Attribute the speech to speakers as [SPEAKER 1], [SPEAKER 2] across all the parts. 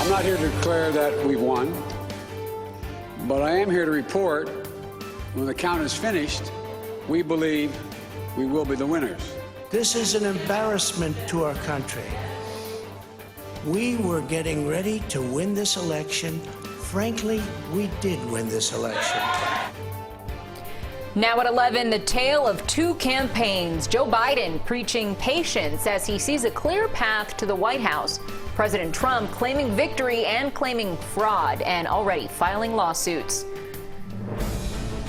[SPEAKER 1] I'm not here to declare that we've won, but I am here to report when the count is finished, we believe we will be the winners.
[SPEAKER 2] This is an embarrassment to our country. We were getting ready to win this election. Frankly, we did win this election.
[SPEAKER 3] Now at 11, the tale of two campaigns. Joe Biden preaching patience as he sees a clear path to the White House. President Trump claiming victory and claiming fraud and already filing lawsuits.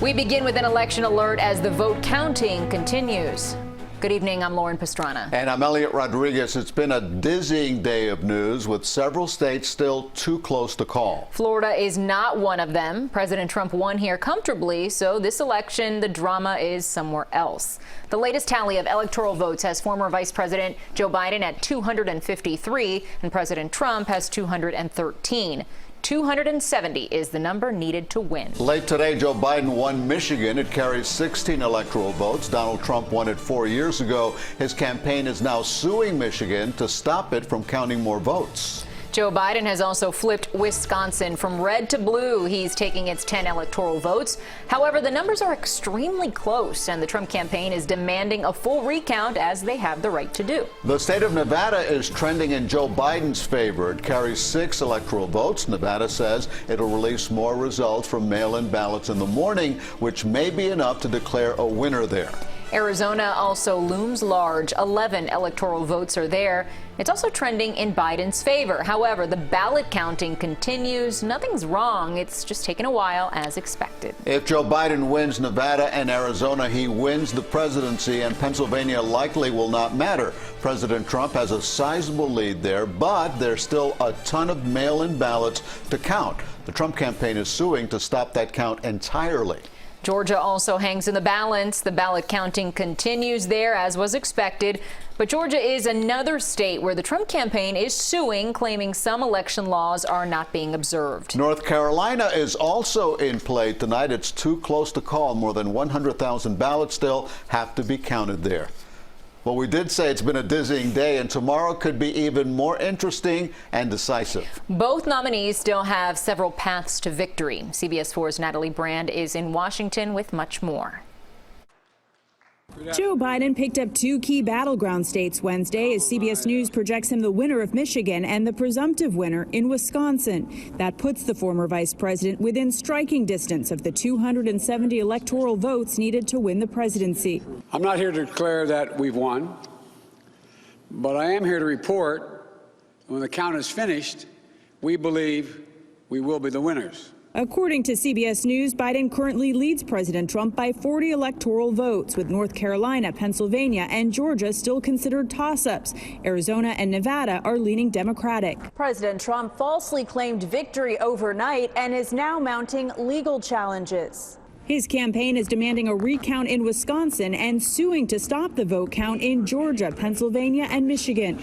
[SPEAKER 3] We begin with an election alert as the vote counting continues. Good evening, I'm Lauren Pastrana.
[SPEAKER 4] And I'm Elliot Rodriguez. It's been a dizzying day of news with several states still too close to call.
[SPEAKER 3] Florida is not one of them. President Trump won here comfortably, so this election, the drama is somewhere else. The latest tally of electoral votes has former Vice President Joe Biden at 253 and President Trump has 213. 270 is the number needed to win.
[SPEAKER 4] Late today, Joe Biden won Michigan. It carries 16 electoral votes. Donald Trump won it 4 years ago. His campaign is now suing Michigan to stop it from counting more votes.
[SPEAKER 3] Joe Biden has also flipped Wisconsin from red to blue. He's taking its 10 electoral votes. However, the numbers are extremely close, and the Trump campaign is demanding a full recount as they have the right to do.
[SPEAKER 4] The state of Nevada is trending in Joe Biden's favor. It carries 6 electoral votes. Nevada says it'll release more results from mail-in ballots in the morning, which may be enough to declare a winner there.
[SPEAKER 3] Arizona also looms large. 11 electoral votes are there. It's also trending in Biden's favor. However, the ballot counting continues. Nothing's wrong. It's just taken a while as expected.
[SPEAKER 4] If Joe Biden wins Nevada and Arizona, he wins the presidency, and Pennsylvania likely will not matter. President Trump has a sizable lead there, but there's still a ton of mail-in ballots to count. The Trump campaign is suing to stop that count entirely.
[SPEAKER 3] Georgia also hangs in the balance. The ballot counting continues there as was expected. But Georgia is another state where the Trump campaign is suing, claiming some election laws are not being observed.
[SPEAKER 4] North Carolina is also in play tonight. It's too close to call. More than 100,000 ballots still have to be counted there. Well, we did say it's been a dizzying day, and tomorrow could be even more interesting and decisive.
[SPEAKER 3] Both nominees still have several paths to victory. CBS 4's Natalie Brand is in Washington with much more.
[SPEAKER 5] Joe Biden picked up 2 key battleground states Wednesday as CBS News projects him the winner of Michigan and the presumptive winner in Wisconsin. That puts the former vice president within striking distance of the 270 electoral votes needed to win the presidency.
[SPEAKER 1] I'm not here to declare that we've won, but I am here to report when the count is finished, we believe we will be the winners.
[SPEAKER 5] According to CBS News, Biden currently leads President Trump by 40 electoral votes, with North Carolina, Pennsylvania, and Georgia still considered toss-ups. Arizona and Nevada are leaning Democratic.
[SPEAKER 6] President Trump falsely claimed victory overnight and is now mounting legal challenges.
[SPEAKER 5] His campaign is demanding a recount in Wisconsin and suing to stop the vote count in Georgia, Pennsylvania, and Michigan.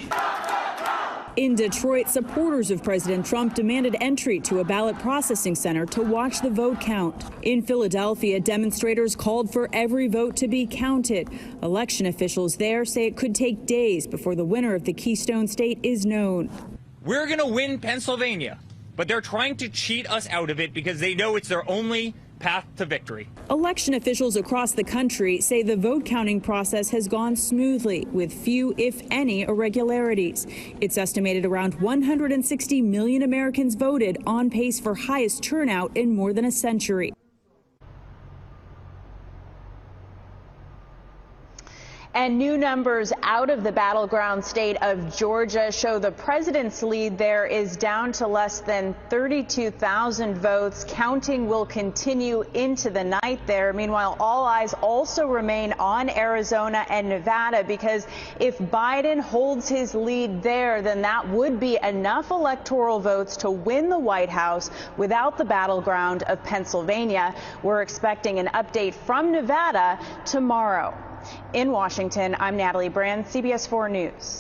[SPEAKER 5] In Detroit, supporters of President Trump demanded entry to a ballot processing center to watch the vote count. In Philadelphia, demonstrators called for every vote to be counted. Election officials there say it could take days before the winner of the Keystone State is known.
[SPEAKER 7] We're going to win Pennsylvania, but they're trying to cheat us out of it because they know it's their only path to victory.
[SPEAKER 5] Election officials across the country say the vote counting process has gone smoothly, with few, if any, irregularities. It's estimated around 160 million Americans voted, on pace for highest turnout in more than a century.
[SPEAKER 6] And new numbers out of the battleground state of Georgia show the president's lead there is down to less than 32,000 votes. Counting will continue into the night there. Meanwhile, all eyes also remain on Arizona and Nevada, because if Biden holds his lead there, then that would be enough electoral votes to win the White House without the battleground of Pennsylvania. We're expecting an update from Nevada tomorrow. In Washington, I'm Natalie Brand, CBS 4 News.